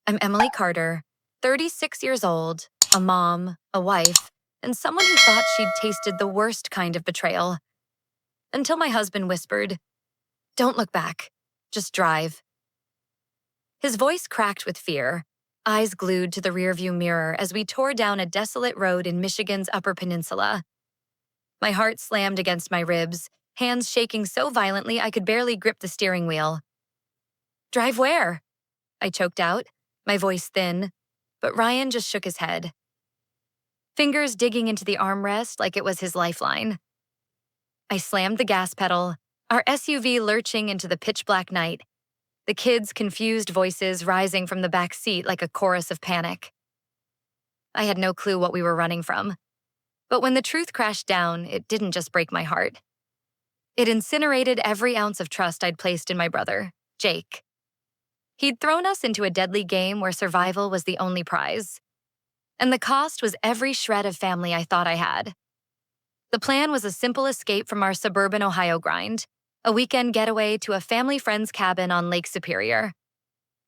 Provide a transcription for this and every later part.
I'm Emily Carter, 36 years old, a mom, a wife, and someone who thought she'd tasted the worst kind of betrayal. Until my husband whispered, "Don't look back, just drive." His voice cracked with fear, eyes glued to the rearview mirror as we tore down a desolate road in Michigan's Upper Peninsula. My heart slammed against my ribs, hands shaking so violently I could barely grip the steering wheel. "Drive where?" I choked out, my voice thin, but Ryan just shook his head. Fingers digging into the armrest like it was his lifeline. I slammed the gas pedal, our SUV lurching into the pitch-black night, the kids' confused voices rising from the back seat like a chorus of panic. I had no clue what we were running from. But when the truth crashed down, it didn't just break my heart. It incinerated every ounce of trust I'd placed in my brother, Jake. He'd thrown us into a deadly game where survival was the only prize. And the cost was every shred of family I thought I had. The plan was a simple escape from our suburban Ohio grind, a weekend getaway to a family friend's cabin on Lake Superior.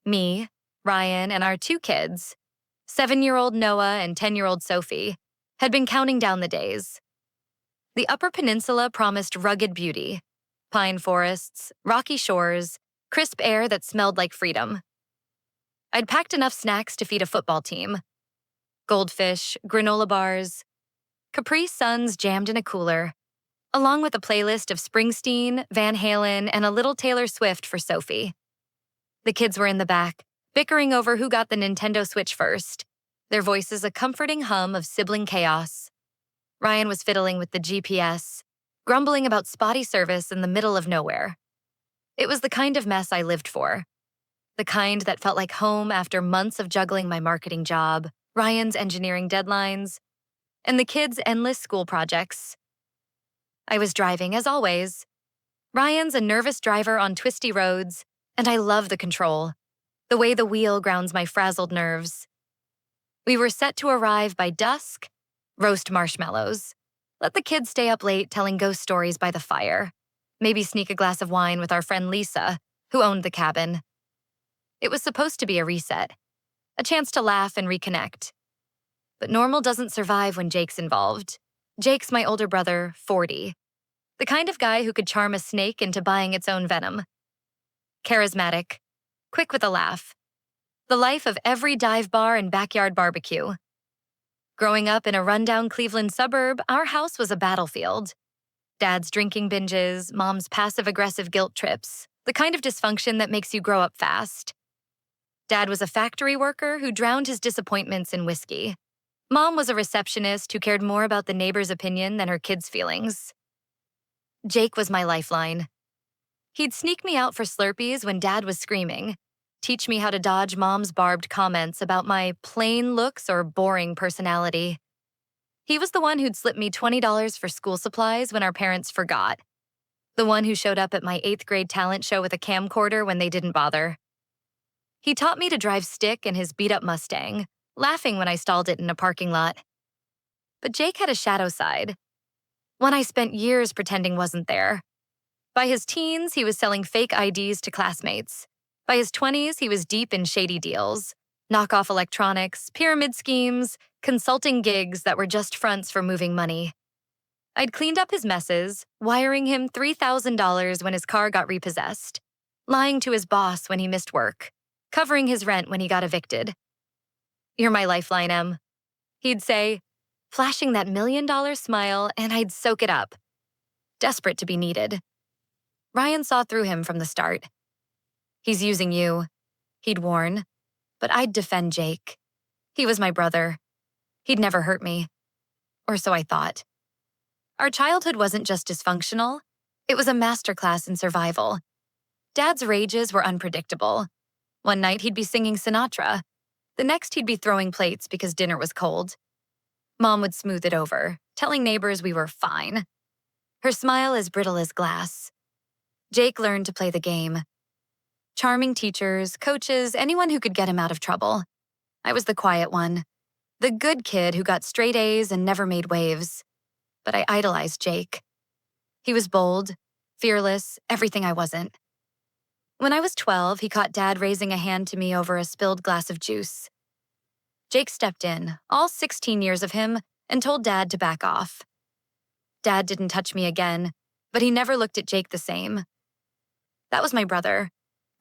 Me, Ryan, and our two kids, 7-year-old Noah and 10-year-old Sophie, had been counting down the days. The Upper Peninsula promised rugged beauty, pine forests, rocky shores, crisp air that smelled like freedom. I'd packed enough snacks to feed a football team. Goldfish, granola bars, Capri Suns jammed in a cooler, along with a playlist of Springsteen, Van Halen, and a little Taylor Swift for Sophie. The kids were in the back, bickering over who got the Nintendo Switch first, their voices a comforting hum of sibling chaos. Ryan was fiddling with the GPS, grumbling about spotty service in the middle of nowhere. It was the kind of mess I lived for. The kind that felt like home after months of juggling my marketing job, Ryan's engineering deadlines, and the kids' endless school projects. I was driving, as always. Ryan's a nervous driver on twisty roads, and I love the control, the way the wheel grounds my frazzled nerves. We were set to arrive by dusk, roast marshmallows, let the kids stay up late telling ghost stories by the fire, maybe sneak a glass of wine with our friend Lisa, who owned the cabin. It was supposed to be a reset, a chance to laugh and reconnect. But normal doesn't survive when Jake's involved. Jake's my older brother, 40. The kind of guy who could charm a snake into buying its own venom. Charismatic, quick with a laugh. The life of every dive bar and backyard barbecue. Growing up in a rundown Cleveland suburb, our house was a battlefield. Dad's drinking binges, Mom's passive-aggressive guilt trips, the kind of dysfunction that makes you grow up fast. Dad was a factory worker who drowned his disappointments in whiskey. Mom was a receptionist who cared more about the neighbor's opinion than her kids' feelings. Jake was my lifeline. He'd sneak me out for Slurpees when Dad was screaming, teach me how to dodge Mom's barbed comments about my plain looks or boring personality. He was the one who'd slip me $20 for school supplies when our parents forgot. The one who showed up at my 8th grade talent show with a camcorder when they didn't bother. He taught me to drive stick in his beat-up Mustang, laughing when I stalled it in a parking lot. But Jake had a shadow side, one I spent years pretending wasn't there. By his teens, he was selling fake IDs to classmates. By his 20s, he was deep in shady deals, knockoff electronics, pyramid schemes, consulting gigs that were just fronts for moving money. I'd cleaned up his messes, wiring him $3,000 when his car got repossessed, lying to his boss when he missed work, covering his rent when he got evicted. "You're my lifeline, Em," he'd say, flashing that $1 million smile, and I'd soak it up, desperate to be needed. Ryan saw through him from the start. "He's using you," he'd warn, but I'd defend Jake. He was my brother. He'd never hurt me. Or so I thought. Our childhood wasn't just dysfunctional. It was a masterclass in survival. Dad's rages were unpredictable. One night he'd be singing Sinatra. The next he'd be throwing plates because dinner was cold. Mom would smooth it over, telling neighbors we were fine. Her smile as brittle as glass. Jake learned to play the game. Charming teachers, coaches, anyone who could get him out of trouble. I was the quiet one. The good kid who got straight A's and never made waves. But I idolized Jake. He was bold, fearless, everything I wasn't. When I was 12, he caught Dad raising a hand to me over a spilled glass of juice. Jake stepped in, all 16 years of him, and told Dad to back off. Dad didn't touch me again, but he never looked at Jake the same. That was my brother,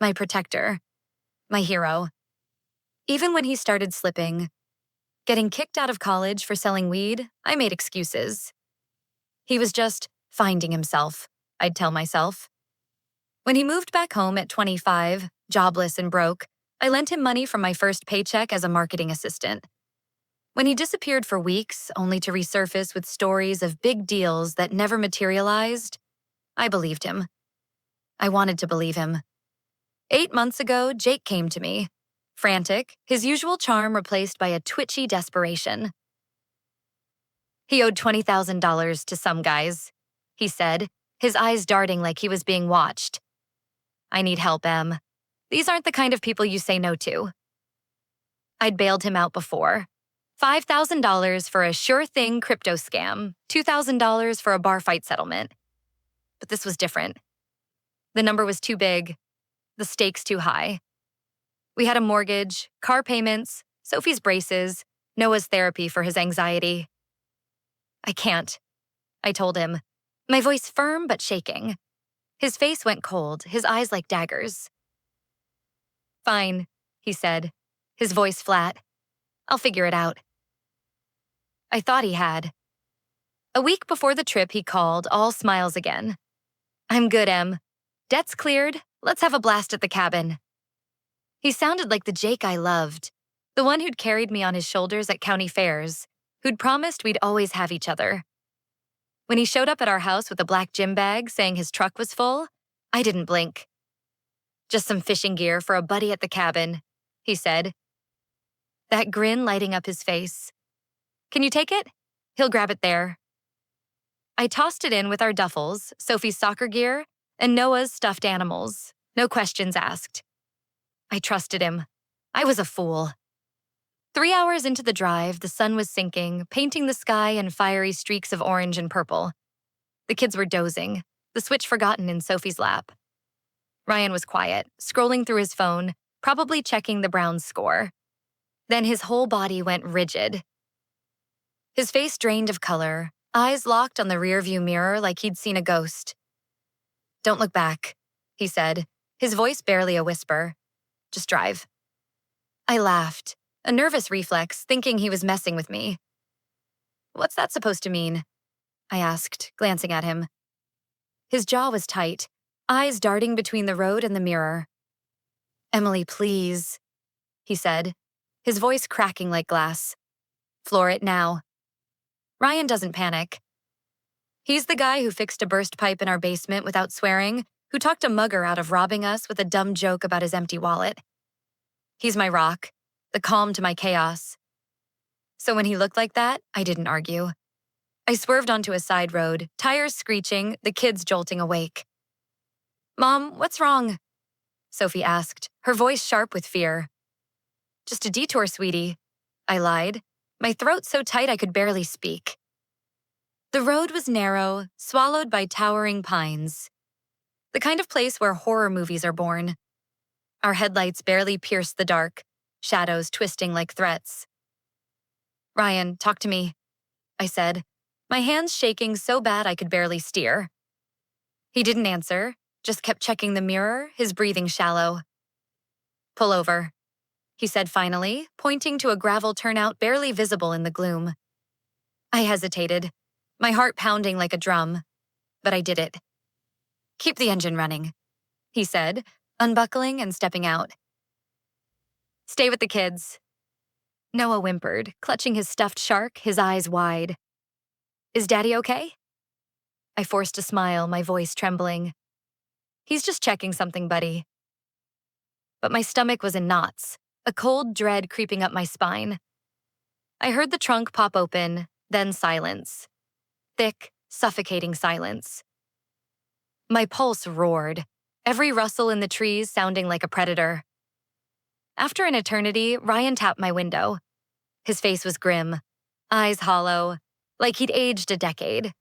my protector, my hero. Even when he started slipping, getting kicked out of college for selling weed, I made excuses. He was just finding himself, I'd tell myself. When he moved back home at 25, jobless and broke, I lent him money from my first paycheck as a marketing assistant. When he disappeared for weeks, only to resurface with stories of big deals that never materialized, I believed him. I wanted to believe him. 8 months ago, Jake came to me, frantic, his usual charm replaced by a twitchy desperation. He owed $20,000 to some guys, he said, his eyes darting like he was being watched. I need help, Em. These aren't the kind of people you say no to. I'd bailed him out before. $5,000 for a sure-thing crypto scam, $2,000 for a bar fight settlement. But this was different. The number was too big, the stakes too high. We had a mortgage, car payments, Sophie's braces, Noah's therapy for his anxiety. I can't, I told him, my voice firm but shaking. His face went cold, his eyes like daggers. Fine, he said, his voice flat. I'll figure it out. I thought he had. A week before the trip, he called, all smiles again. I'm good, Em. Debt's cleared. Let's have a blast at the cabin. He sounded like the Jake I loved, the one who'd carried me on his shoulders at county fairs, who'd promised we'd always have each other. When he showed up at our house with a black gym bag saying his truck was full, I didn't blink. Just some fishing gear for a buddy at the cabin, he said. That grin lighting up his face. Can you take it? He'll grab it there. I tossed it in with our duffels, Sophie's soccer gear, and Noah's stuffed animals. No questions asked. I trusted him. I was a fool. 3 hours into the drive, the sun was sinking, painting the sky in fiery streaks of orange and purple. The kids were dozing, the switch forgotten in Sophie's lap. Ryan was quiet, scrolling through his phone, probably checking the Browns' score. Then his whole body went rigid. His face drained of color, eyes locked on the rearview mirror like he'd seen a ghost. Don't look back, he said, his voice barely a whisper. Just drive. I laughed, a nervous reflex, thinking he was messing with me. What's that supposed to mean? I asked, glancing at him. His jaw was tight, eyes darting between the road and the mirror. Emily, please, he said, his voice cracking like glass. Floor it now. Ryan doesn't panic. He's the guy who fixed a burst pipe in our basement without swearing, who talked a mugger out of robbing us with a dumb joke about his empty wallet. He's my rock, the calm to my chaos. So when he looked like that, I didn't argue. I swerved onto a side road, tires screeching, the kids jolting awake. Mom, what's wrong? Sophie asked, her voice sharp with fear. Just a detour, sweetie, I lied, my throat so tight I could barely speak. The road was narrow, swallowed by towering pines. The kind of place where horror movies are born. Our headlights barely pierced the dark, shadows twisting like threats. Ryan, talk to me, I said, my hands shaking so bad I could barely steer. He didn't answer, just kept checking the mirror, his breathing shallow. Pull over, he said finally, pointing to a gravel turnout barely visible in the gloom. I hesitated, my heart pounding like a drum, but I did it. Keep the engine running, he said, unbuckling and stepping out. Stay with the kids. Noah whimpered, clutching his stuffed shark, his eyes wide. Is Daddy okay? I forced a smile, my voice trembling. He's just checking something, buddy. But my stomach was in knots, a cold dread creeping up my spine. I heard the trunk pop open, then silence. Thick, suffocating silence. My pulse roared, every rustle in the trees sounding like a predator. After an eternity, Ryan tapped my window. His face was grim, eyes hollow, like he'd aged a decade.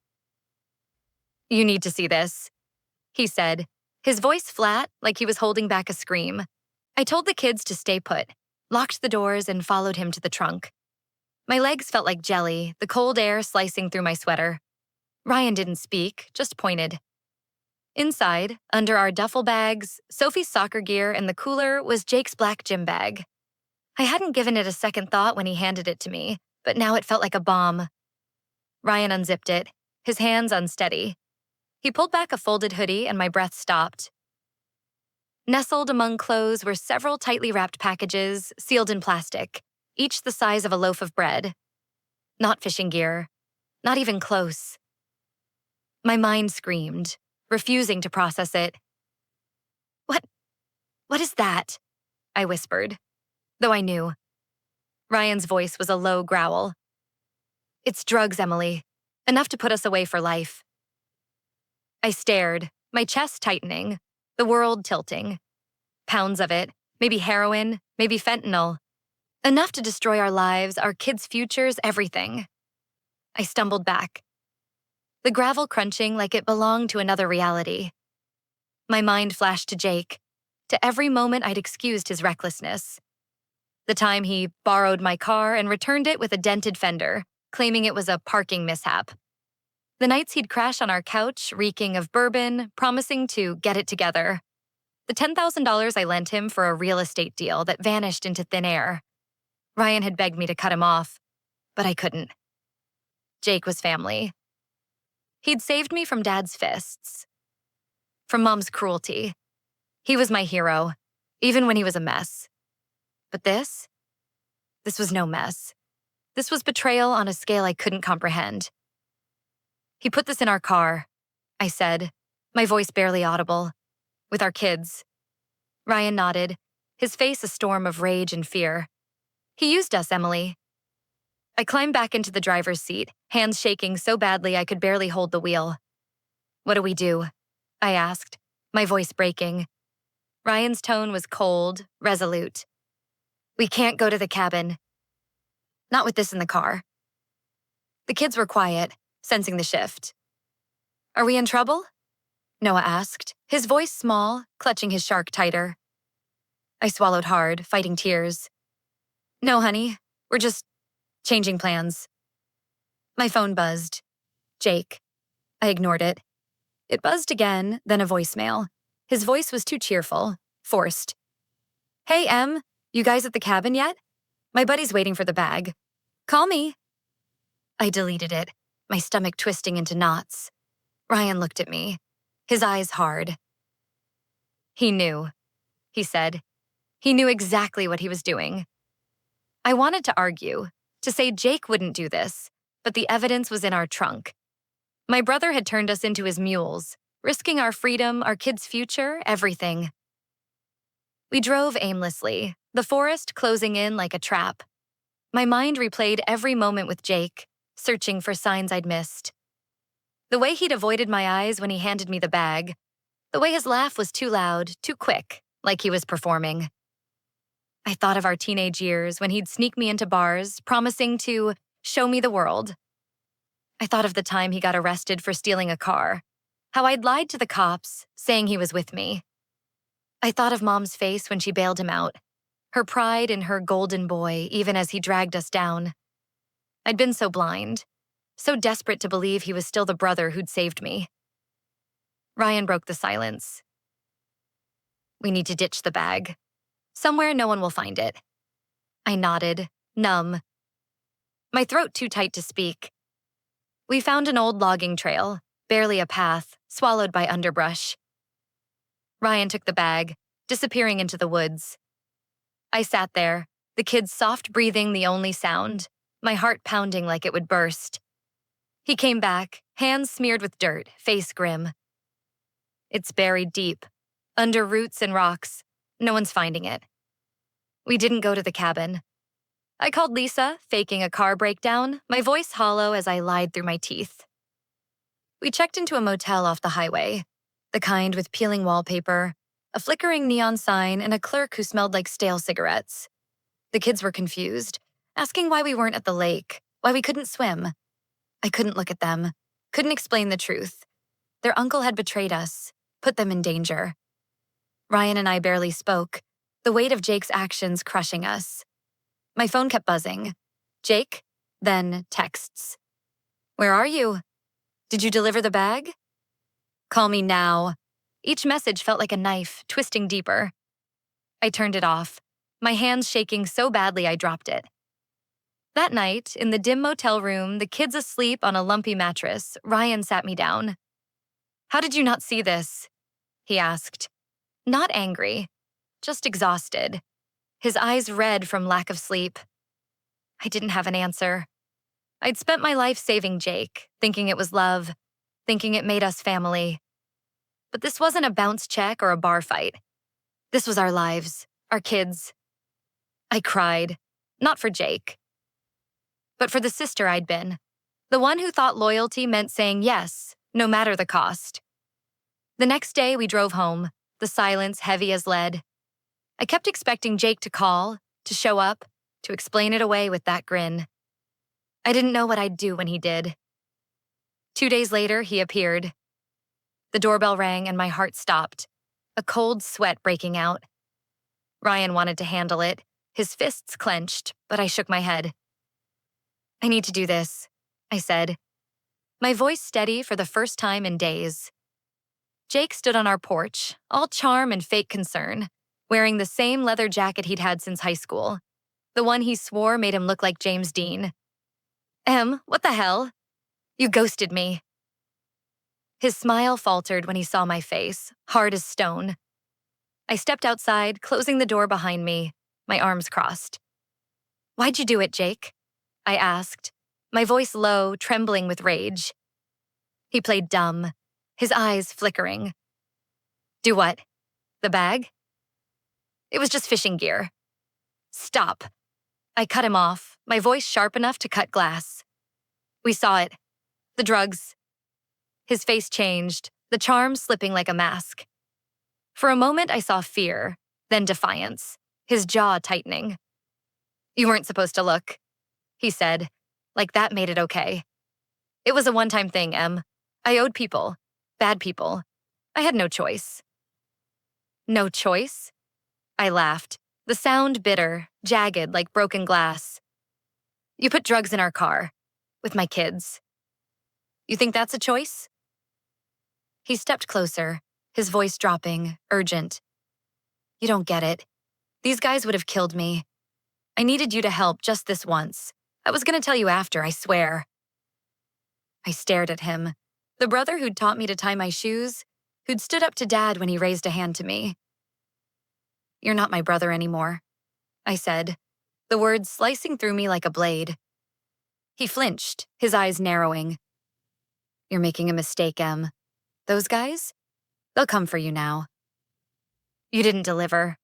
You need to see this, he said, his voice flat, like he was holding back a scream. I told the kids to stay put, locked the doors, and followed him to the trunk. My legs felt like jelly, the cold air slicing through my sweater. Ryan didn't speak, just pointed. Inside, under our duffel bags, Sophie's soccer gear, and the cooler was Jake's black gym bag. I hadn't given it a second thought when he handed it to me, but now it felt like a bomb. Ryan unzipped it, his hands unsteady. He pulled back a folded hoodie and my breath stopped. Nestled among clothes were several tightly wrapped packages, sealed in plastic, each the size of a loaf of bread. Not fishing gear, not even close. My mind screamed, refusing to process it. What is that? I whispered, though I knew. Ryan's voice was a low growl. It's drugs, Emily. Enough to put us away for life. I stared, my chest tightening, the world tilting. Pounds of it, maybe heroin, maybe fentanyl. Enough to destroy our lives, our kids' futures, everything. I stumbled back, the gravel crunching like it belonged to another reality. My mind flashed to Jake, to every moment I'd excused his recklessness. The time he borrowed my car and returned it with a dented fender, claiming it was a parking mishap. The nights he'd crash on our couch, reeking of bourbon, promising to get it together. The $10,000 I lent him for a real estate deal that vanished into thin air. Ryan had begged me to cut him off, but I couldn't. Jake was family. He'd saved me from Dad's fists, from Mom's cruelty. He was my hero, even when he was a mess. But this was no mess. This was betrayal on a scale I couldn't comprehend. He put this in our car, I said, my voice barely audible, with our kids. Ryan nodded, his face a storm of rage and fear. He used us, Emily. I climbed back into the driver's seat, hands shaking so badly I could barely hold the wheel. What do we do? I asked, my voice breaking. Ryan's tone was cold, resolute. We can't go to the cabin. Not with this in the car. The kids were quiet, sensing the shift. Are we in trouble? Noah asked, his voice small, clutching his shark tighter. I swallowed hard, fighting tears. No, honey, we're just changing plans. My phone buzzed. Jake. I ignored it. It buzzed again, then a voicemail. His voice was too cheerful, forced. Hey, Em, you guys at the cabin yet? My buddy's waiting for the bag. Call me. I deleted it, my stomach twisting into knots. Ryan looked at me, his eyes hard. He knew, he said. He knew exactly what he was doing. I wanted to argue, to say Jake wouldn't do this, but the evidence was in our trunk. My brother had turned us into his mules, risking our freedom, our kids' future, everything. We drove aimlessly, the forest closing in like a trap. My mind replayed every moment with Jake, searching for signs I'd missed. The way he'd avoided my eyes when he handed me the bag. The way his laugh was too loud, too quick, like he was performing. I thought of our teenage years when he'd sneak me into bars, promising to show me the world. I thought of the time he got arrested for stealing a car, how I'd lied to the cops, saying he was with me. I thought of Mom's face when she bailed him out, her pride in her golden boy even as he dragged us down. I'd been so blind, so desperate to believe he was still the brother who'd saved me. Ryan broke the silence. We need to ditch the bag. Somewhere no one will find it. I nodded, numb. My throat too tight to speak. We found an old logging trail, barely a path, swallowed by underbrush. Ryan took the bag, disappearing into the woods. I sat there, the kids' soft breathing the only sound, my heart pounding like it would burst. He came back, hands smeared with dirt, face grim. It's buried deep, under roots and rocks. No one's finding it. We didn't go to the cabin. I called Lisa, faking a car breakdown, my voice hollow as I lied through my teeth. We checked into a motel off the highway, the kind with peeling wallpaper, a flickering neon sign, and a clerk who smelled like stale cigarettes. The kids were confused, asking why we weren't at the lake, why we couldn't swim. I couldn't look at them, couldn't explain the truth. Their uncle had betrayed us. put them in danger. Ryan and I barely spoke, the weight of Jake's actions crushing us. My phone kept buzzing. Jake, then texts. Where are you? Did you deliver the bag? Call me now. Each message felt like a knife, twisting deeper. I turned it off, my hands shaking so badly I dropped it. That night, in the dim motel room, the kids asleep on a lumpy mattress, Ryan sat me down. How did you not see this? He asked. Not angry, just exhausted. His eyes red from lack of sleep. I didn't have an answer. I'd spent my life saving Jake, thinking it was love, thinking it made us family. But this wasn't a bounce check or a bar fight. This was our lives, our kids. I cried, not for Jake, but for the sister I'd been, the one who thought loyalty meant saying yes, no matter the cost. The next day we drove home, the silence heavy as lead. I kept expecting Jake to call, to show up, to explain it away with that grin. I didn't know what I'd do when he did. 2 days later, he appeared. The doorbell rang and my heart stopped, a cold sweat breaking out. Ryan wanted to handle it, his fists clenched, but I shook my head. I need to do this, I said, my voice steady for the first time in days. Jake stood on our porch, all charm and fake concern, wearing the same leather jacket he'd had since high school, the one he swore made him look like James Dean. What the hell? You ghosted me. His smile faltered when he saw my face, hard as stone. I stepped outside, closing the door behind me, my arms crossed. Why'd you do it, Jake? I asked, my voice low, trembling with rage. He played dumb, his eyes flickering. Do what? The bag? It was just fishing gear. Stop. I cut him off, my voice sharp enough to cut glass. We saw it. The drugs. His face changed, the charm slipping like a mask. For a moment, I saw fear, then defiance, his jaw tightening. You weren't supposed to look, he said, like that made it okay. It was a one-time thing, Em. I owed people, bad people. I had no choice. No choice? I laughed, the sound bitter, jagged like broken glass. You put drugs in our car, with my kids. You think that's a choice? He stepped closer, his voice dropping, urgent. You don't get it. These guys would have killed me. I needed you to help just this once. I was going to tell you after, I swear. I stared at him, the brother who'd taught me to tie my shoes, who'd stood up to Dad when he raised a hand to me. You're not my brother anymore, I said, the words slicing through me like a blade. He flinched, his eyes narrowing. You're making a mistake, Em. Those guys? They'll come for you now. You didn't deliver.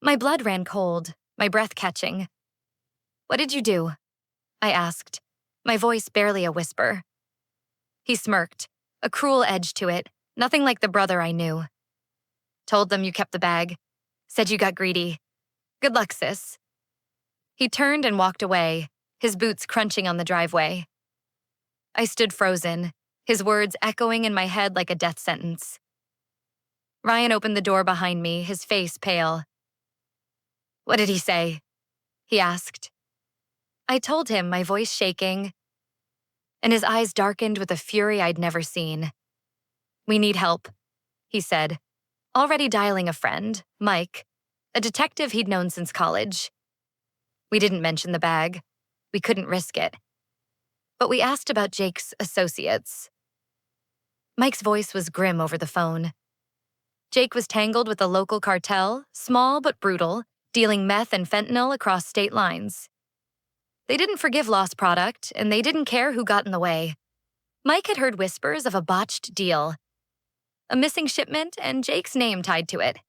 My blood ran cold, my breath catching. What did you do? I asked, my voice barely a whisper. He smirked, a cruel edge to it, nothing like the brother I knew. Told them you kept the bag. Said you got greedy. Good luck, sis. He turned and walked away, his boots crunching on the driveway. I stood frozen, his words echoing in my head like a death sentence. Ryan opened the door behind me, his face pale. What did he say? He asked. I told him, my voice shaking, and his eyes darkened with a fury I'd never seen. We need help, he said, already dialing a friend, Mike, a detective he'd known since college. We didn't mention the bag. We couldn't risk it. But we asked about Jake's associates. Mike's voice was grim over the phone. Jake was tangled with a local cartel, small but brutal, dealing meth and fentanyl across state lines. They didn't forgive lost product, and they didn't care who got in the way. Mike had heard whispers of a botched deal, a missing shipment, and Jake's name tied to it.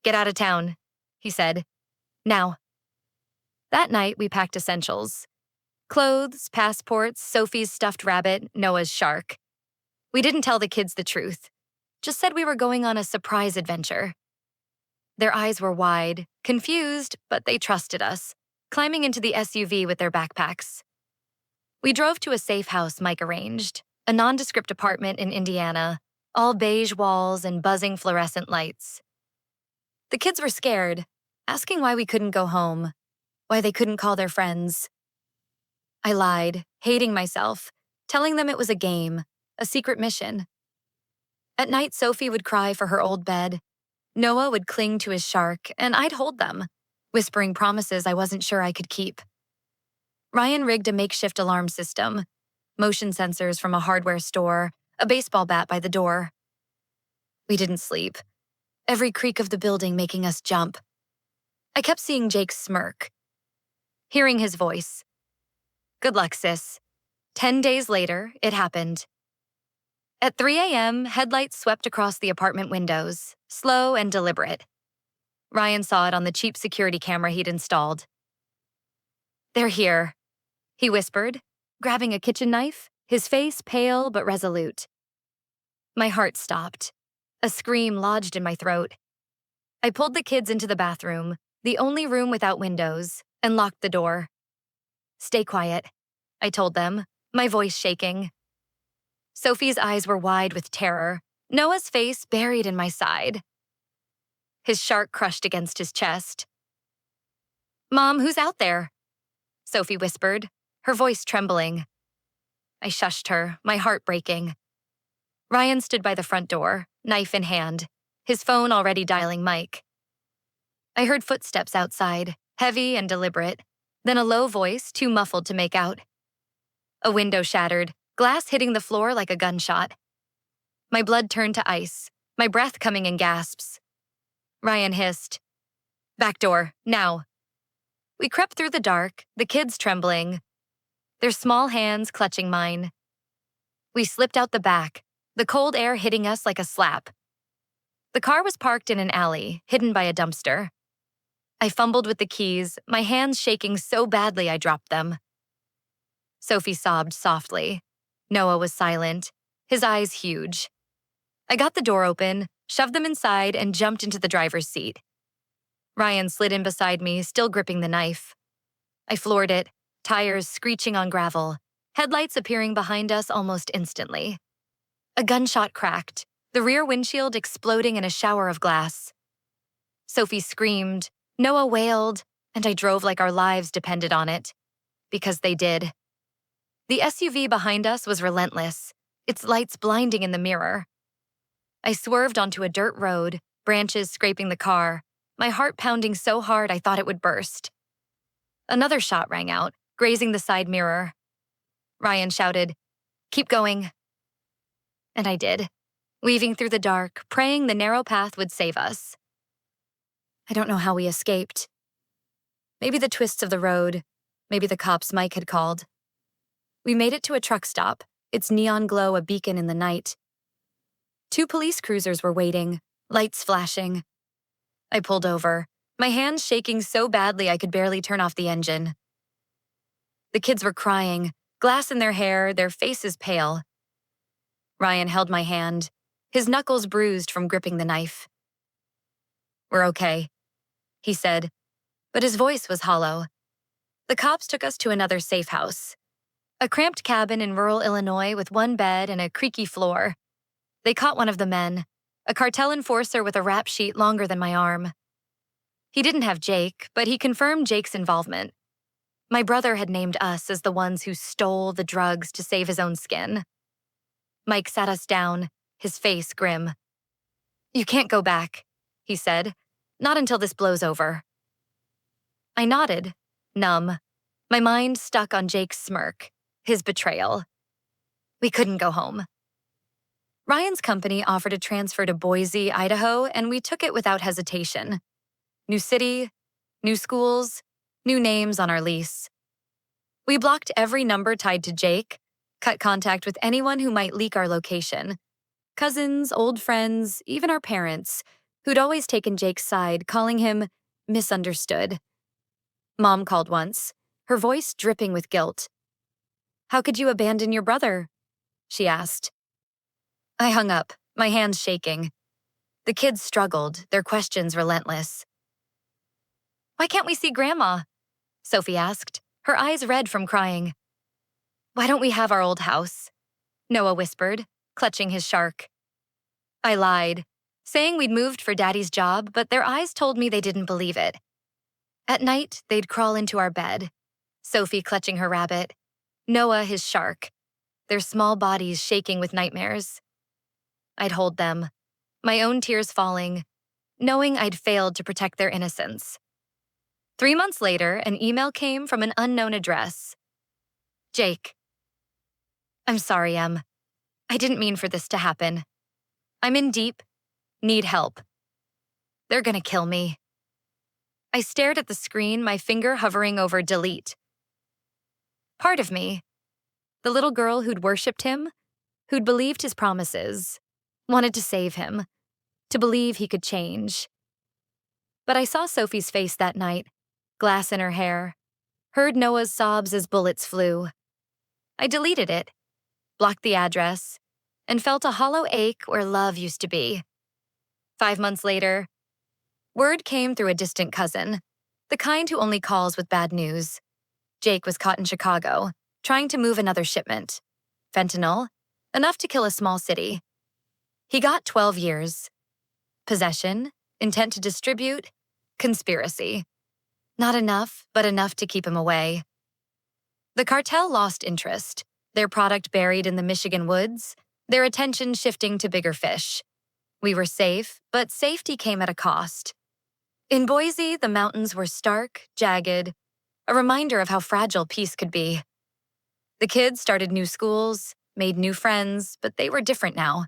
Get out of town, he said. Now. That night, we packed essentials. Clothes, passports, Sophie's stuffed rabbit, Noah's shark. We didn't tell the kids the truth, just said we were going on a surprise adventure. Their eyes were wide, confused, but they trusted us, climbing into the SUV with their backpacks. We drove to a safe house Mike arranged, a nondescript apartment in Indiana, all beige walls and buzzing fluorescent lights. The kids were scared, asking why we couldn't go home, why they couldn't call their friends. I lied, hating myself, telling them it was a game, a secret mission. At night, Sophie would cry for her old bed. Noah would cling to his shark, and I'd hold them, whispering promises I wasn't sure I could keep. Ryan rigged a makeshift alarm system, motion sensors from a hardware store, a baseball bat by the door. We didn't sleep, every creak of the building making us jump. I kept seeing Jake smirk, hearing his voice. Good luck, sis. 10 days later, it happened. At 3 a.m., headlights swept across the apartment windows, slow and deliberate. Ryan saw it on the cheap security camera he'd installed. They're here, he whispered, grabbing a kitchen knife, his face pale but resolute. My heart stopped. A scream lodged in my throat. I pulled the kids into the bathroom, the only room without windows, and locked the door. Stay quiet, I told them, my voice shaking. Sophie's eyes were wide with terror, Noah's face buried in my side. His shark crushed against his chest. Mom, who's out there? Sophie whispered, her voice trembling. I shushed her, my heart breaking. Ryan stood by the front door, knife in hand, his phone already dialing Mike. I heard footsteps outside, heavy and deliberate, then a low voice, too muffled to make out. A window shattered, glass hitting the floor like a gunshot. My blood turned to ice, my breath coming in gasps. Ryan hissed, "Back door, now." We crept through the dark, the kids trembling, their small hands clutching mine. We slipped out the back, the cold air hitting us like a slap. The car was parked in an alley, hidden by a dumpster. I fumbled with the keys, my hands shaking so badly I dropped them. Sophie sobbed softly. Noah was silent, his eyes huge. I got the door open, shoved them inside, and jumped into the driver's seat. Ryan slid in beside me, still gripping the knife. I floored it, tires screeching on gravel, headlights appearing behind us almost instantly. A gunshot cracked, the rear windshield exploding in a shower of glass. Sophie screamed, Noah wailed, and I drove like our lives depended on it. Because they did. The SUV behind us was relentless, its lights blinding in the mirror. I swerved onto a dirt road, branches scraping the car, my heart pounding so hard I thought it would burst. Another shot rang out, grazing the side mirror. Ryan shouted, "Keep going." And I did, weaving through the dark, praying the narrow path would save us. I don't know how we escaped. Maybe the twists of the road, maybe the cops Mike had called. We made it to a truck stop, its neon glow a beacon in the night. 2 police cruisers were waiting, lights flashing. I pulled over, my hands shaking so badly I could barely turn off the engine. The kids were crying, glass in their hair, their faces pale. Ryan held my hand, his knuckles bruised from gripping the knife. "We're okay," he said, but his voice was hollow. The cops took us to another safe house, a cramped cabin in rural Illinois with 1 bed and a creaky floor. They caught one of the men, a cartel enforcer with a rap sheet longer than my arm. He didn't have Jake, but he confirmed Jake's involvement. My brother had named us as the ones who stole the drugs to save his own skin. Mike sat us down, his face grim. "You can't go back," he said, "not until this blows over." I nodded, numb, my mind stuck on Jake's smirk, his betrayal. We couldn't go home. Ryan's company offered a transfer to Boise, Idaho, and we took it without hesitation. New city, new schools, new names on our lease. We blocked every number tied to Jake, cut contact with anyone who might leak our location. Cousins, old friends, even our parents, who'd always taken Jake's side, calling him misunderstood. Mom called once, her voice dripping with guilt. "How could you abandon your brother?" she asked. I hung up, my hands shaking. The kids struggled, their questions relentless. "Why can't we see Grandma?" Sophie asked, her eyes red from crying. "Why don't we have our old house?" Noah whispered, clutching his shark. I lied, saying we'd moved for Daddy's job, but their eyes told me they didn't believe it. At night, they'd crawl into our bed, Sophie clutching her rabbit, Noah his shark, their small bodies shaking with nightmares. I'd hold them, my own tears falling, knowing I'd failed to protect their innocence. 3 months later, an email came from an unknown address. Jake. I'm sorry, Em. I didn't mean for this to happen. I'm in deep, need help. They're gonna kill me. I stared at the screen, my finger hovering over delete. Part of me, the little girl who'd worshipped him, who'd believed his promises, wanted to save him, to believe he could change. But I saw Sophie's face that night, glass in her hair, heard Noah's sobs as bullets flew. I deleted it, blocked the address, and felt a hollow ache where love used to be. 5 months later, word came through a distant cousin, the kind who only calls with bad news. Jake was caught in Chicago, trying to move another shipment. Fentanyl, enough to kill a small city. He got 12 years. Possession, intent to distribute, conspiracy. Not enough, but enough to keep him away. The cartel lost interest, their product buried in the Michigan woods, their attention shifting to bigger fish. We were safe, but safety came at a cost. In Boise, the mountains were stark, jagged, a reminder of how fragile peace could be. The kids started new schools, made new friends, but they were different now.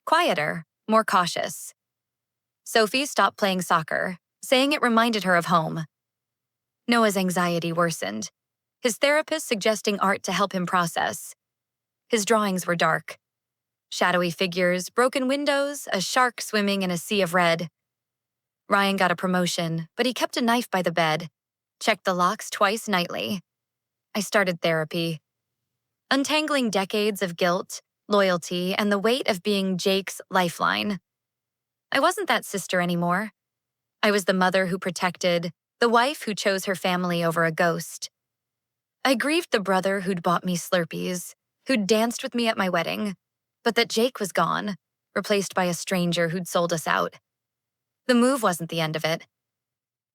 Quieter, more cautious. Sophie stopped playing soccer, saying it reminded her of home. Noah's anxiety worsened, his therapist suggesting art to help him process. His drawings were dark. Shadowy figures, broken windows, a shark swimming in a sea of red. Ryan got a promotion, but he kept a knife by the bed, checked the locks twice nightly. I started therapy, untangling decades of guilt, loyalty, and the weight of being Jake's lifeline. I wasn't that sister anymore. I was the mother who protected, the wife who chose her family over a ghost. I grieved the brother who'd bought me Slurpees, who'd danced with me at my wedding, but that Jake was gone, replaced by a stranger who'd sold us out. The move wasn't the end of it.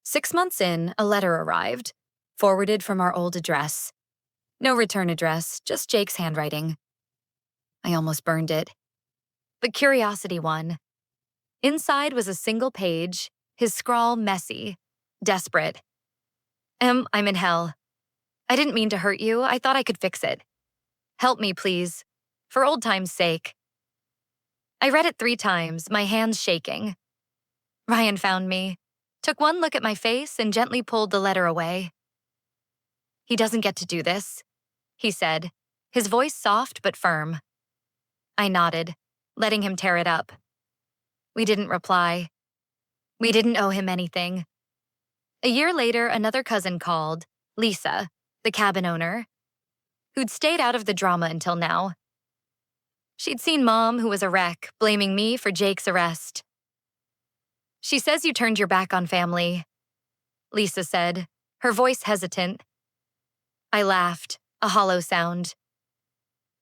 6 months in, a letter arrived, forwarded from our old address. No return address, just Jake's handwriting. I almost burned it. But curiosity won. Inside was a single page, his scrawl messy, desperate. I'm in hell. I didn't mean to hurt you. I thought I could fix it. Help me, please. For old time's sake. I read it 3 times, my hands shaking. Ryan found me, took one look at my face, and gently pulled the letter away. He doesn't get to do this, he said, his voice soft but firm. I nodded, letting him tear it up. We didn't reply. We didn't owe him anything. A year later, another cousin called, Lisa, the cabin owner, who'd stayed out of the drama until now. She'd seen Mom, who was a wreck, blaming me for Jake's arrest. She says you turned your back on family, Lisa said, her voice hesitant. I laughed, a hollow sound.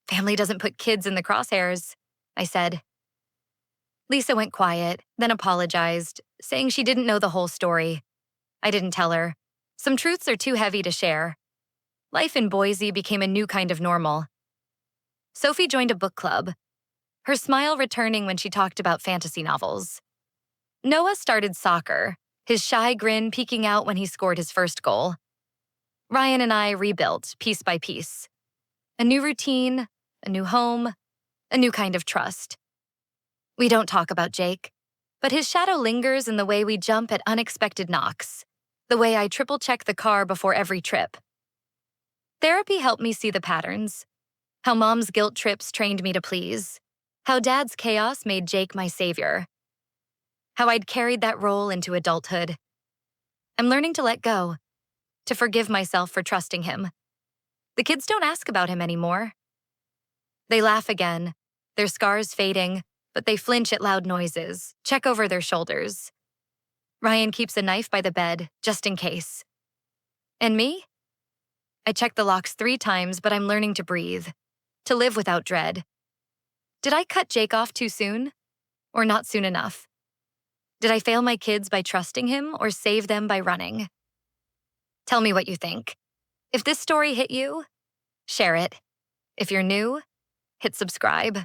Family doesn't put kids in the crosshairs, I said. Lisa went quiet, then apologized, saying she didn't know the whole story. I didn't tell her. Some truths are too heavy to share. Life in Boise became a new kind of normal. Sophie joined a book club, her smile returning when she talked about fantasy novels. Noah started soccer, his shy grin peeking out when he scored his first goal. Ryan and I rebuilt, piece by piece. A new routine, a new home, a new kind of trust. We don't talk about Jake, but his shadow lingers in the way we jump at unexpected knocks, the way I triple-check the car before every trip. Therapy helped me see the patterns, how Mom's guilt trips trained me to please, how Dad's chaos made Jake my savior, how I'd carried that role into adulthood. I'm learning to let go, to forgive myself for trusting him. The kids don't ask about him anymore. They laugh again, their scars fading, but they flinch at loud noises, check over their shoulders. Ryan keeps a knife by the bed, just in case. And me? I checked the locks 3 times, but I'm learning to breathe, to live without dread. Did I cut Jake off too soon? or not soon enough? Did I fail my kids by trusting him or save them by running? Tell me what you think. If this story hit you, share it. If you're new, hit subscribe.